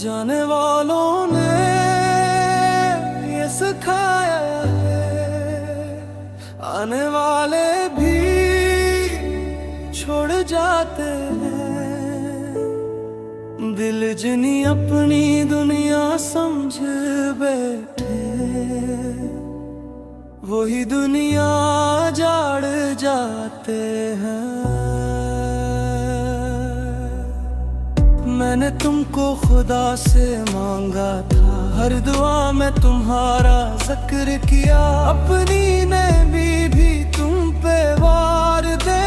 जाने वालों ने ये सिखाया है, आने वाले भी छोड़ जाते हैं। दिल जिनी अपनी दुनिया समझ बैठे, वही दुनिया जाड़ जाते हैं। मैंने तुमको खुदा से मांगा था, हर दुआ में तुम्हारा जिक्र किया। अपनी नेमी भी तुम पे वार दे,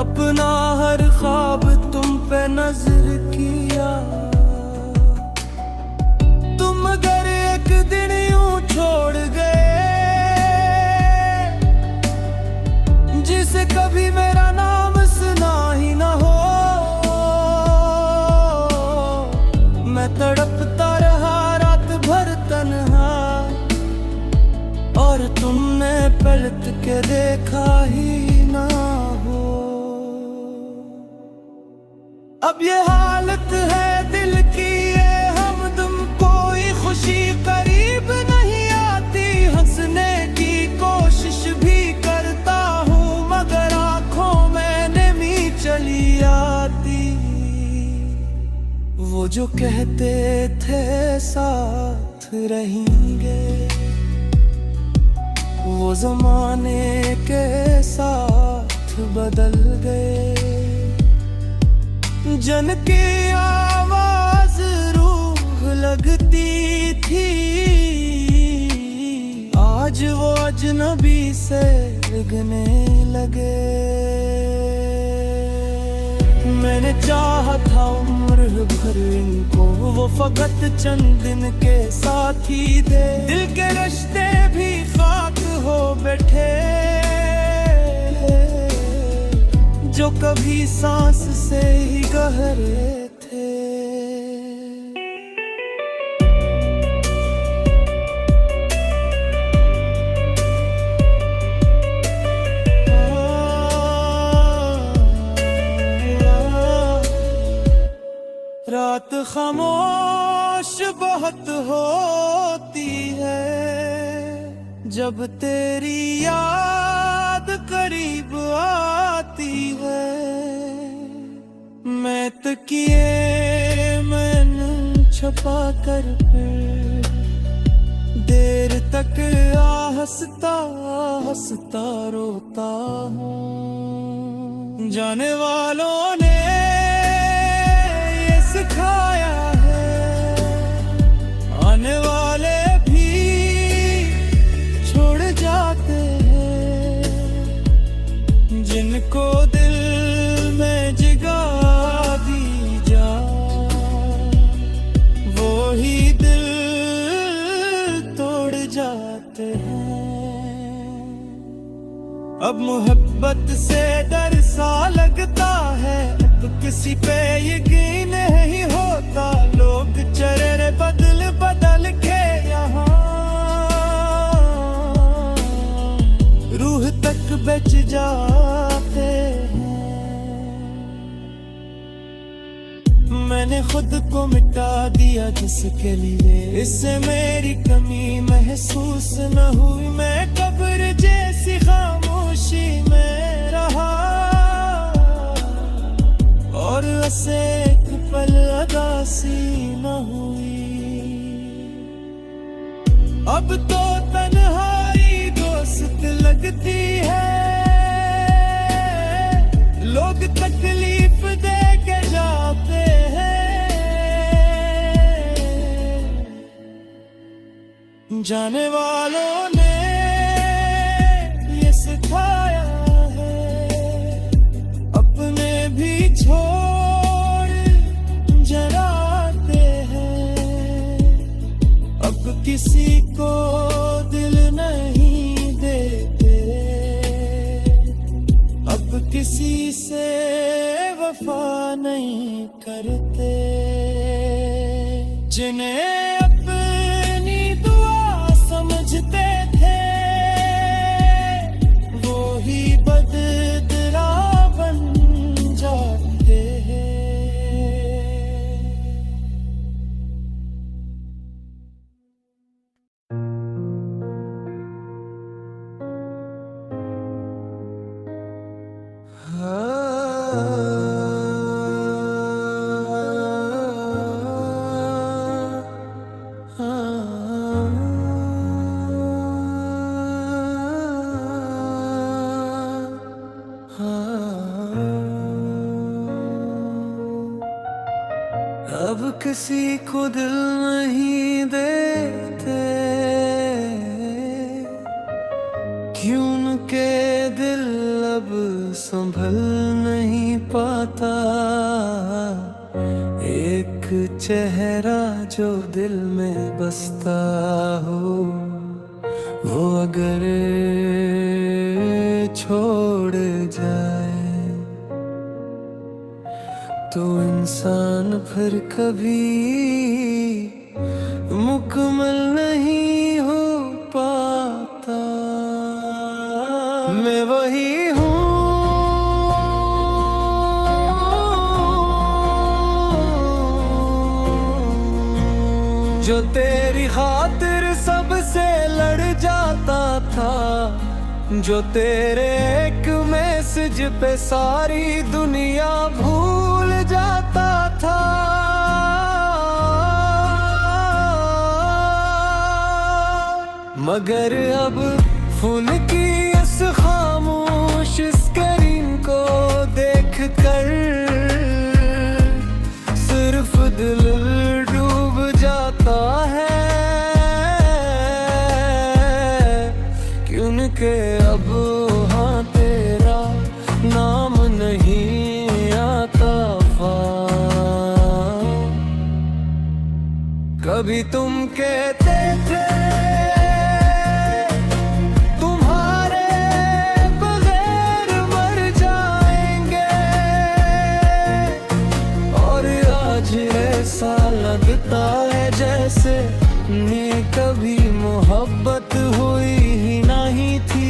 अपना हर ख्वाब तुम पे नजर किया। तुम अगर एक दिन यूं छोड़ गए, जिसे कभी मेरा नाम सुना ही ना हो, मैं तड़पता रहा रात भर तन्हा, और तुमने पलट के देखा ही ना हो। अब ये हालत है दिल की, ये हमदम, कोई खुशी करीब नहीं आती। हंसने की कोशिश भी करता हूँ, मगर आंखों में नमी चली आती। वो जो कहते थे साथ रहेंगे, वो जमाने के साथ बदल गए। जन की आवाज रूह लगती थी, आज वो अजनबी से लगने लगे। मैंने चाहा था उम्र भर इनको, वो फकत चंद दिन के साथ ही थे। दिल के रिश्ते भी खाक हो बैठे, जो कभी सांस से ही गहरे थे। रात खामोश बहुत होती है, जब तेरी याद करीब आती है। मैं तकिए मैंने छुपा कर फिर देर तक हंसता हंसता रोता हूँ। जाने वालों ने ये सिखाया है, आने वाले भी छोड़ जाते हैं। जिनको दिल में जगह दी जा, वो ही दिल तोड़ जाते हैं। अब मोहब्बत से डर सा लगता है, अब किसी पे यकीन नहीं होता। लोग चेहरे बदल बदल के यहाँ रूह तक बच जाते हैं। मैंने खुद को मिटा दिया जिसके लिए, इससे मेरी कमी महसूस न हुई। मैं कब्र जैसी खामोशी में रहा, और ऐसे एक पल अदासी न हुई। अब तो तन्हाई दोस्त लगती है, लोग तकलीफ दे के जाते हैं। जाने वालों ने ये सिखाया है, अपने भी छोड़ जराते हैं। अब किसी को दिल नहीं देते, अब किसी से वफा नहीं करते। जिन्हें अपनी दुआ समझते थे, वो ही बददरा बन जाते हैं। अब किसी को दिल नहीं देते, क्यों के दिल अब संभल नहीं पाता। एक चेहरा जो दिल में बसता हो, वो अगर छोड़ जाए तो इंसान फिर कभी मुकम्मल नहीं हो पाता। मैं वही हूँ जो तेरी खातिर सबसे लड़ जाता था, जो तेरे एक मैसेज पे सारी दुनिया भूल जाता था। मगर अब फोन की इस खामोश स्क्रीन को देख कर सिर्फ दिल डूब जाता है, क्योंकि अब हाँ तेरा नाम नहीं आता। कभी तुम कहते थे तुम्हारे बगैर मर जाएंगे, और आज ऐसा लगता है जैसे ने कभी मोहब्बत हुई ही नहीं थी।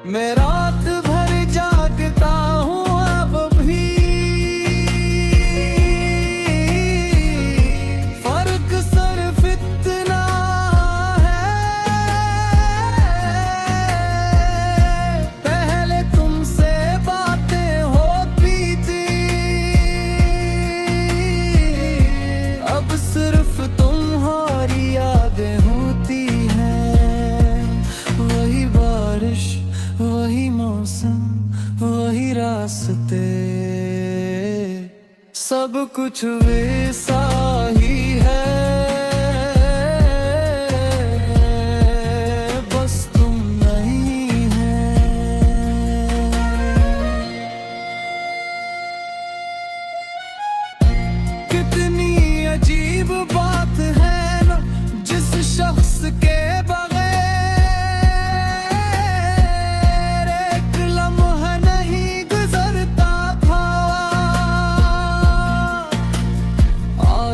मैं रात भर जागता हूँ अब भी, फर्क सिर्फ इतना है, पहले तुमसे बातें होती थी, अब सिर्फ तुम्हारी यादें होती हैं। वही बारिश, वही मौसम, वही रास्ते, सब कुछ वैसा ही है, बस तुम नहीं है। कितनी अजीब बात है ना, जिस शख्स के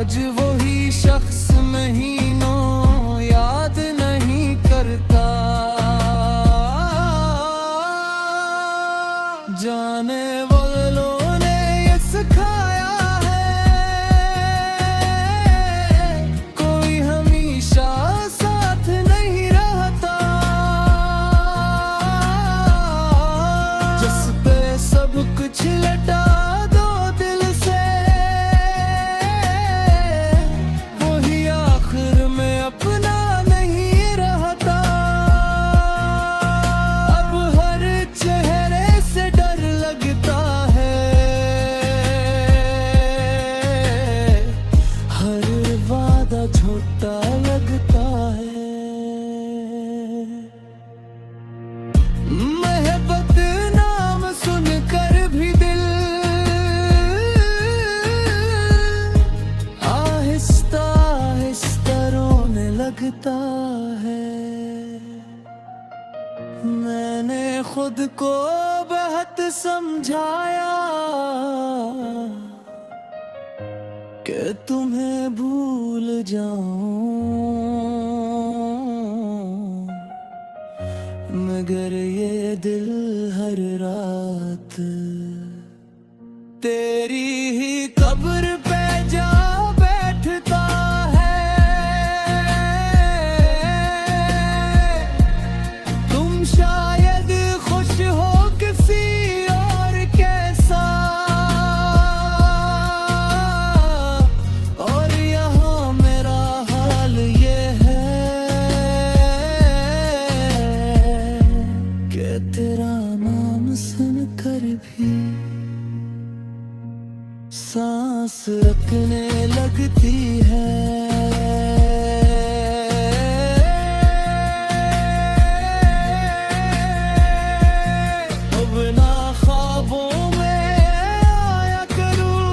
आज वही शख्स महीनों याद नहीं करता। जाने वालों ने ये सिखाया है, कोई हमेशा साथ नहीं रहता। जिस पे सब कुछ लटा दो दिल से, अपना नहीं रहता। अब हर चेहरे से डर लगता है, हर वादा झूठा लगता है। मोहब्बत नाम सुनकर भी दिल आहिस्ता आहिस्ता रोने लगता है। मैंने खुद को बहुत समझाया कि तुम्हें भूल जाऊं, मगर ये दिल हर रात तेरी ही कब्र पे जा बैठता है। तुम शायद खुश हो किसी और के साथ, और यहाँ मेरा हाल ये है कि तेरा नाम सुनकर भी सांस रखने लगती है। अब ना ख्वाबों में आया करूं,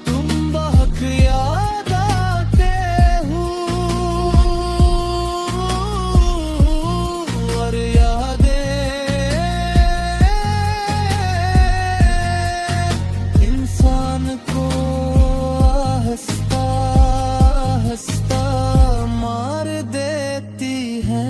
तुम बहक याद आते हो, और इंसान को हंसता हंसता मार देती है।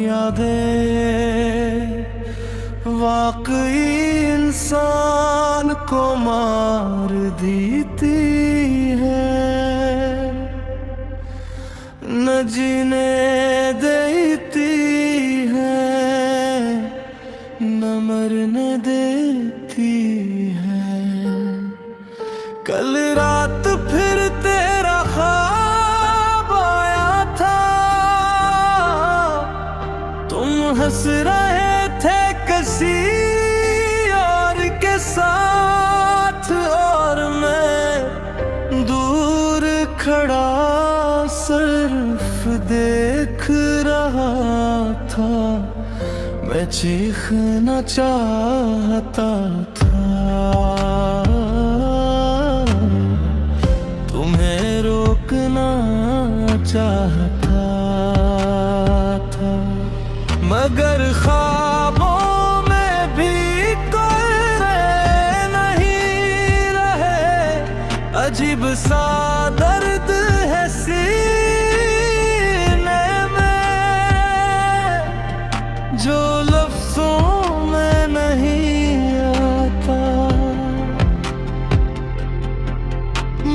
यादें वाकई इंसान को मार देती है, न जीने देती है, न मरने देती है। कल रात फिर तेरा ख्वाब आया था, तुम हंस रहे थे किसी और के साथ, और मैं दूर खड़ा सिर्फ देख रहा था। मैं चीखना चाहता था, तुम्हें रोकना चाहता था, मगर ख्वाबों में भी कोई नहीं रहे। अजीब सा दर्द है सीने में, जो लफ्जों में नहीं आता।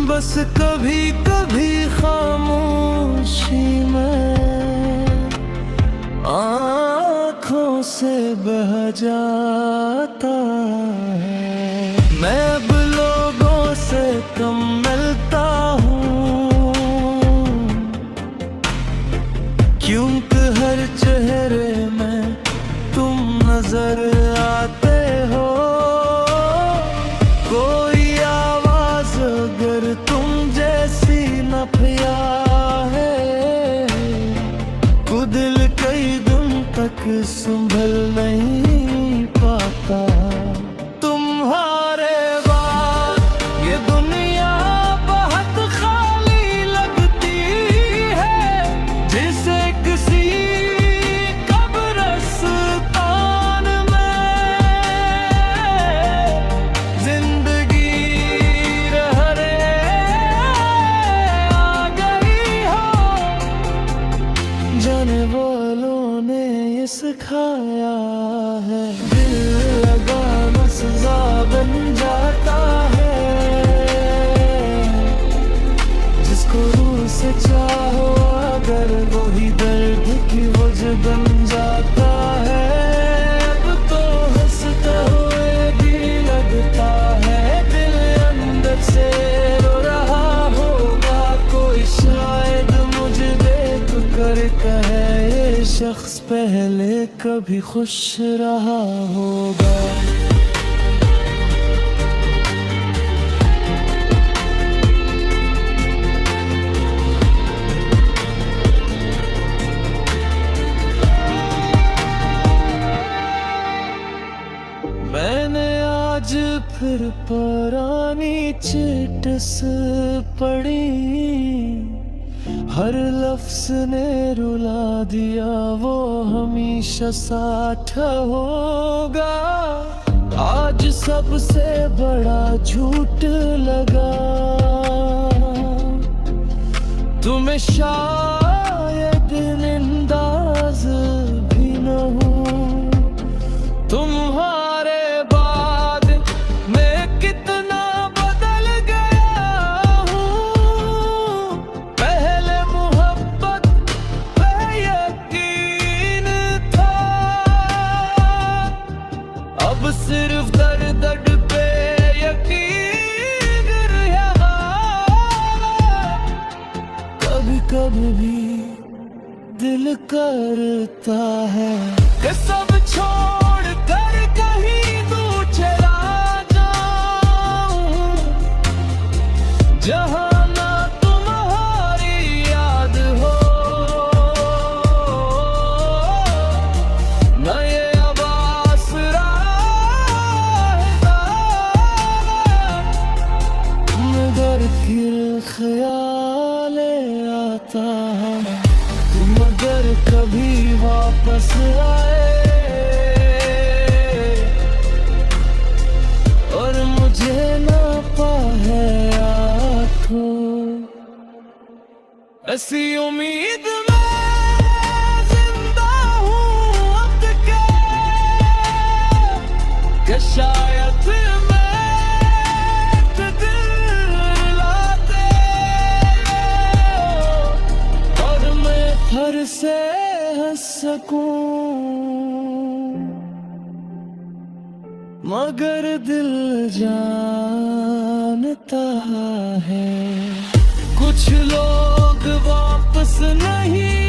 बस कभी कभी खामोशी में आँखों से बह जाता है। मैं अब लोगों से कम मिलता हूँ, क्योंकि हर चेहरे में तुम नजर आते हो। कोई आवाज अगर तुम जैसी न पिया है, दिल कई दिन तक संभल नहीं पाता। तुम्हारे बाद ये दुनिया बहुत खाली लगती है, जिसे किसी कब्रिस्तान में जिंदगी रहने आ गई हो। जाने वालों ने ये सिखाया है, दिल लगाना सजा बन जाता है। जिसको रूह से चाहो अगर वही दर्द की वजह बन जाता है। अब तो हंसते हुए भी लगता है, दिल अंदर से रो रहा होगा। कोई शायद मुझे देख कर कहे, ये शख्स पहले कभी खुश रहा होगा। मैंने आज फिर पुरानी चिट्स पड़ी, हर लफ्ज ने रुला दिया, वो हमेशा साथ होगा। आज सबसे बड़ा झूठ लगा, तुम्हें शायद अंदाज भी न हो। तुम्हारे बाद मैं कितना बदल गया हूँ। पहले मोहब्बत पे यकीन था, अब सिर्फ दर्द पे यकीन रहा। कभी कभी भी दिल करता है कि सब छोड़ कर कहीं दूर चला जाऊं, जहां ना तुम्हारी याद हो, न ये अब आसरा मगर फिर ख्याल आता है, मगर कभी वापस आए और मुझे ना पाए आँखों। ऐसी उम्मीद में जिंदा हूँ अब के शायद मैं दिलाते और मैं फिर से हंस सकूं, मगर दिल जानता है कुछ लोग वापस नहीं